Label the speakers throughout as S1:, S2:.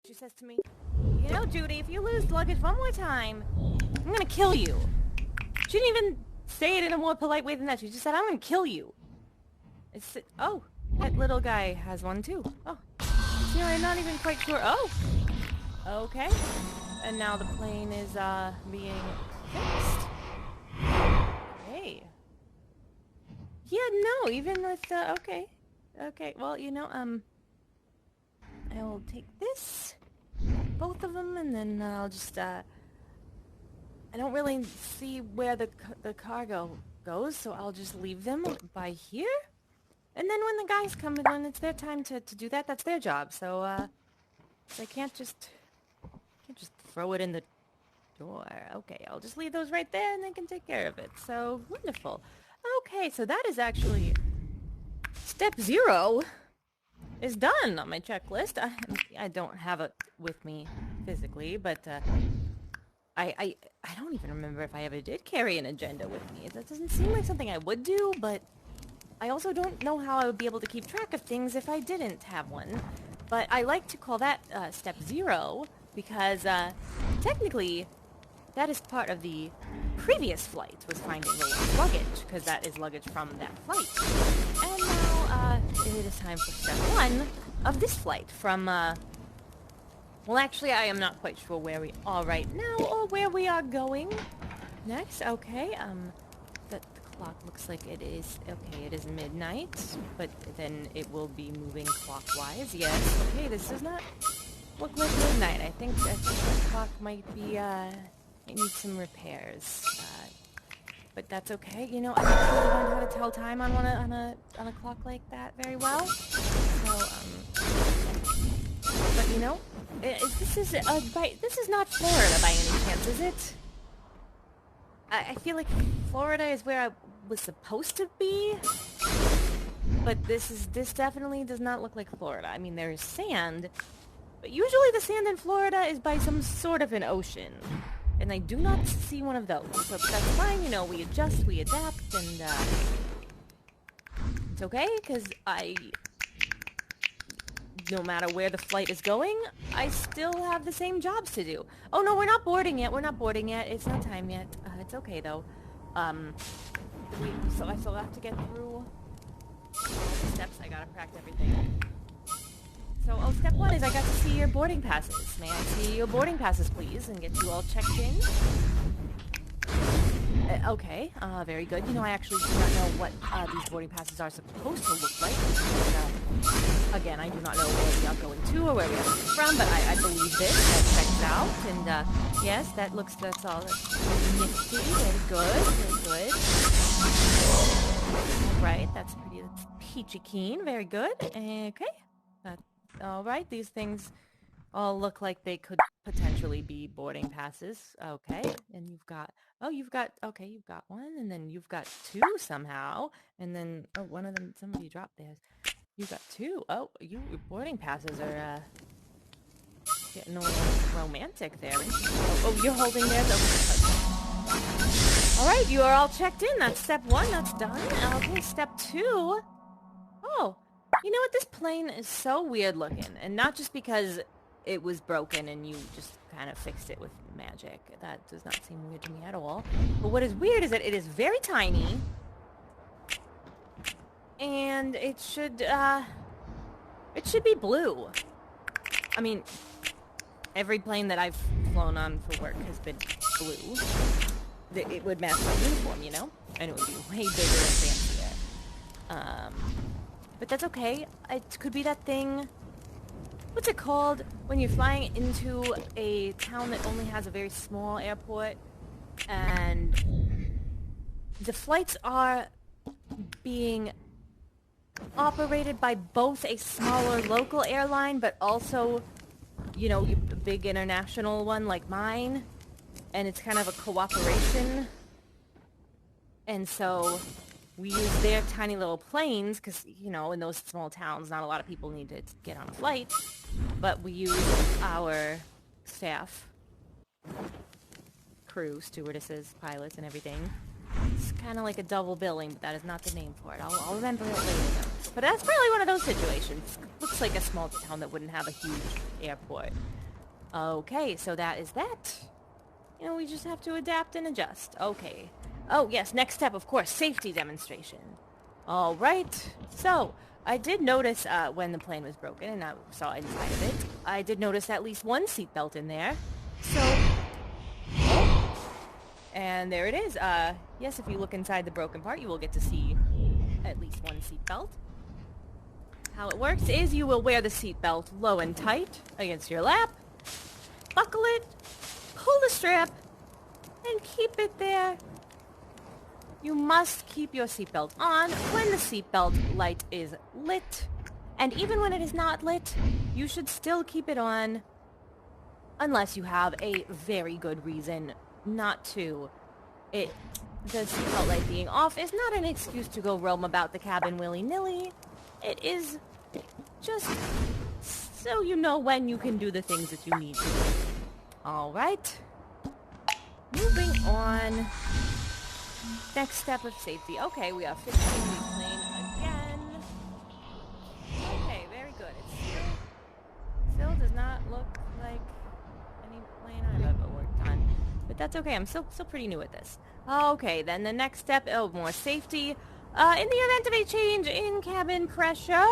S1: She says to me, you know, Judy, if you lose luggage one more time, I'm gonna kill you. She didn't even say it in a more polite way than that. She just said, I'm gonna kill you. Oh, that little guy has one too. Oh, you know, I'm not even quite sure. Oh, okay. And now the plane is, being fixed. Hey. Yeah, no, even with, okay. Okay, well, you know, I will take this, both of them, and then I'll just, I don't really see where the cargo goes, so I'll just leave them by here. And then when the guys come and when it's their time to do that, that's their job. So, they can't just throw it in the door. Okay, I'll just leave those right there and they can take care of it. So, wonderful. Okay, so that is actually step 0 is done on my checklist. I don't have it with me physically, but I don't even remember if I ever did carry an agenda with me. That doesn't seem like something I would do, but I also don't know how I would be able to keep track of things if I didn't have one. But I like to call that step 0 because technically that is part of the previous flight, was finding the lost luggage, because that is luggage from that flight. And now it is time for step 1 of this flight from, well, actually, I am not quite sure where we are right now or where we are going next. Okay, the clock looks like it is, okay, it is midnight, but then it will be moving clockwise. Yes, okay, this does not look like midnight. I think the clock might be, it needs some repairs. But that's okay. You know, I don't really learn how to tell time on a clock like that very well. So, but you know, this is not Florida by any chance, is it? I feel like Florida is where I was supposed to be, but this definitely does not look like Florida. I mean, there is sand, but usually the sand in Florida is by some sort of an ocean. And I do not see one of those. So that's fine, you know, we adjust, we adapt, and, it's okay, because no matter where the flight is going, I still have the same jobs to do. Oh, no, we're not boarding yet, it's not time yet. It's okay, though. So I still have to get through all the steps, I gotta practice everything. So, step 1 is I got to see your boarding passes. May I see your boarding passes, please, and get you all checked in? Okay, very good. You know, I actually do not know what these boarding passes are supposed to look like. Because, again, I do not know where we are going to or where we are coming from, but I believe this. That checks out. And, yes, that's all. That's nifty. Very good. Right, that's peachy keen. Very good. Okay. Alright, these things all look like they could potentially be boarding passes. Okay, and you've got one, and then you've got 2 somehow, and then, oh, one of them, somebody dropped theirs. You've got 2. Oh, your boarding passes are, getting a little romantic there. Oh, you're holding theirs? Okay. Alright, you are all checked in. That's step 1, that's done. Okay, step 2. Oh. You know what? This plane is so weird looking, and not just because it was broken and you just kind of fixed it with magic. That does not seem weird to me at all. But what is weird is that it is very tiny, and it should be blue. I mean, every plane that I've flown on for work has been blue. It would match my uniform, you know? And it would be way bigger and fancier. But that's okay. It could be that thing... What's it called when you're flying into a town that only has a very small airport and the flights are being operated by both a smaller local airline but also, you know, a big international one like mine, and it's kind of a cooperation, and so we use their tiny little planes because, you know, in those small towns, not a lot of people need to get on a flight. But we use our staff, crew, stewardesses, pilots, and everything. It's kind of like a double billing, but that is not the name for it. I'll remember it later, though. But that's probably one of those situations. Looks like a small town that wouldn't have a huge airport. Okay, so that is that. You know, we just have to adapt and adjust. Okay. Oh, yes, next step, of course, safety demonstration. All right. So, I did notice when the plane was broken, and I saw inside of it, I did notice at least one seatbelt in there. So, oh, and there it is. Yes, if you look inside the broken part, you will get to see at least one seatbelt. How it works is you will wear the seatbelt low and tight against your lap, buckle it, pull the strap, and keep it there. You must keep your seatbelt on when the seatbelt light is lit. And even when it is not lit, you should still keep it on unless you have a very good reason not to. The seatbelt light being off is not an excuse to go roam about the cabin willy-nilly. It is just so you know when you can do the things that you need to do. Alright. Moving on. Next step of safety. Okay, we are fixing the plane again. Okay, very good. It still does not look like any plane I've ever worked on. But that's okay, I'm still pretty new at this. Okay, then the next step, more safety. In the event of a change in cabin pressure,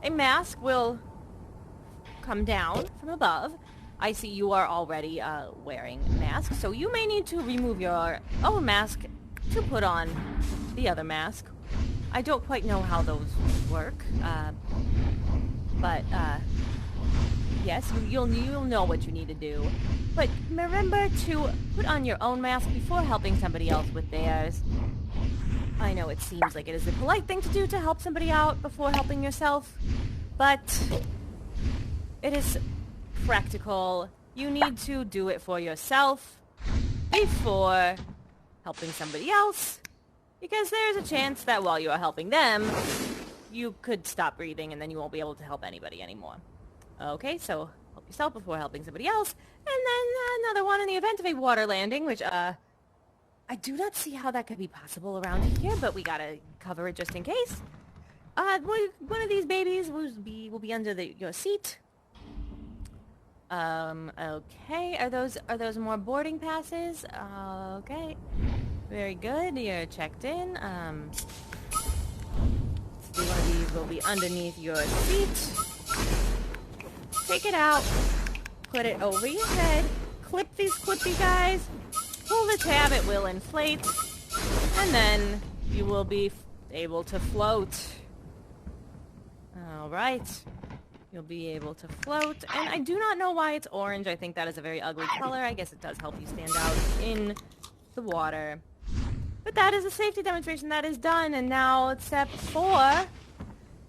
S1: a mask will come down from above. I see you are already wearing masks, so you may need to remove your own mask to put on the other mask. I don't quite know how those work, but yes, you'll know what you need to do. But remember to put on your own mask before helping somebody else with theirs. I know it seems like it is a polite thing to do to help somebody out before helping yourself, but it is practical. You need to do it for yourself before helping somebody else, because there's a chance that while you are helping them, you could stop breathing and then you won't be able to help anybody anymore. Okay, so help yourself before helping somebody else, and then another one in the event of a water landing, which I do not see how that could be possible around here, but we gotta cover it just in case. One of these babies will be under your seat. Okay, are those more boarding passes? Okay, very good, you're checked in. So one of these will be underneath your seat. Take it out, put it over your head, clip these clippy guys, pull the tab, it will inflate, and then you will be able to float. Alright. You'll be able to float, and I do not know why it's orange. I think that is a very ugly color. I guess it does help you stand out in the water. But that is a safety demonstration that is done, and now it's step 4.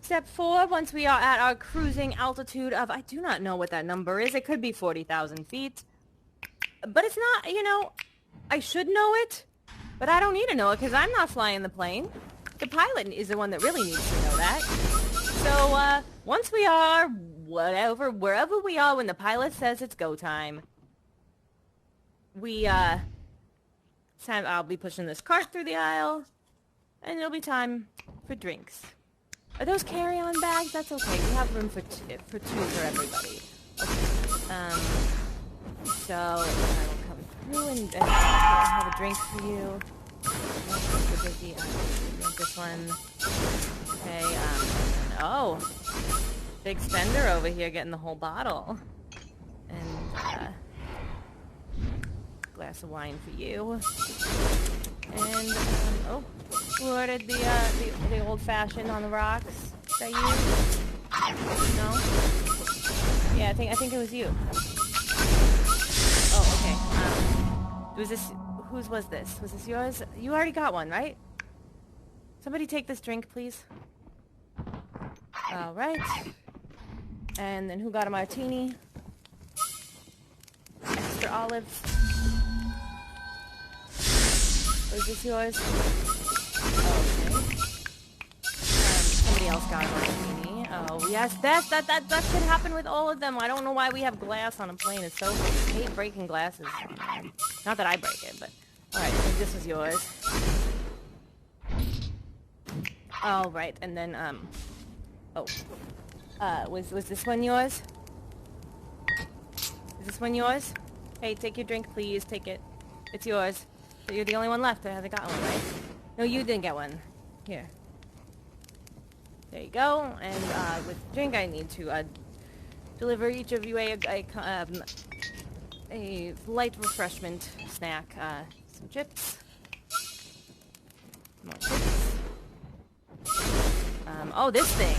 S1: Step 4, once we are at our cruising altitude of, I do not know what that number is. It could be 40,000 feet. But it's not, you know, I should know it, but I don't need to know it because I'm not flying the plane. The pilot is the one that really needs to know that. So, once we are, wherever we are when the pilot says it's go time, I'll be pushing this cart through the aisle, and it'll be time for drinks. Are those carry-on bags? That's okay. We have room for two for everybody. Okay. So, I will come through and have a drink for you. You're busy. This one. Okay, oh. Big spender over here getting the whole bottle. And, glass of wine for you. And, oh. Who ordered the old-fashioned on the rocks? Is that you? No? Yeah, I think it was you. Oh, okay. Was this... Whose was this? Was this yours? You already got one, right? Somebody take this drink, please. Alright. And then who got a martini? Extra olives. Was this yours? Okay. Somebody else got a martini. Oh, yes, that should happen with all of them. I don't know why we have glass on a plane. It's so... I hate breaking glasses. Not that I break it, but... Alright, I think this was yours. Oh, right, and then, oh. Was this one yours? Is this one yours? Hey, take your drink, please. Take it. It's yours. But you're the only one left that hasn't got one, right? No, you didn't get one. Here. There you go. And, with the drink, I need to, deliver each of you a light refreshment snack. Some chips. More chips. Oh, this thing.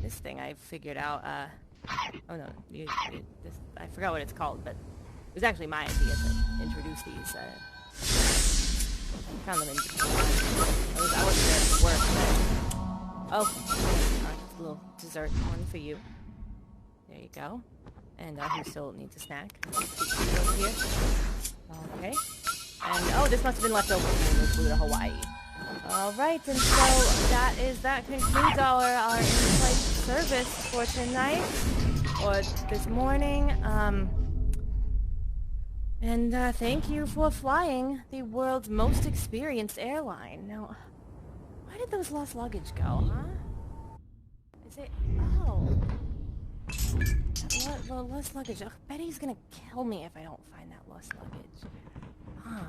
S1: This thing I figured out, oh no, I forgot what it's called, but it was actually my idea to introduce these, I found them in Japan. I wasn't there to work, but... Oh, a little dessert one for you. There you go. And, who still needs a snack? Over here. Okay. And, oh, this must have been left over when we flew to Hawaii. Alright, and so that concludes our in-flight service for tonight, or this morning, and thank you for flying the world's most experienced airline. Now, where did those lost luggage go, huh? Is it, oh, the lost luggage, oh, Betty's gonna kill me if I don't find that lost luggage. Huh,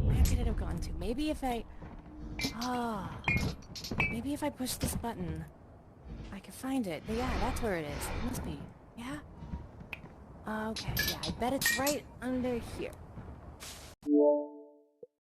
S1: where could it have gone to? Maybe if I... Ah, maybe if I push this button, I can find it. Yeah, that's where it is. It must be. Yeah? Okay, yeah, I bet it's right under here.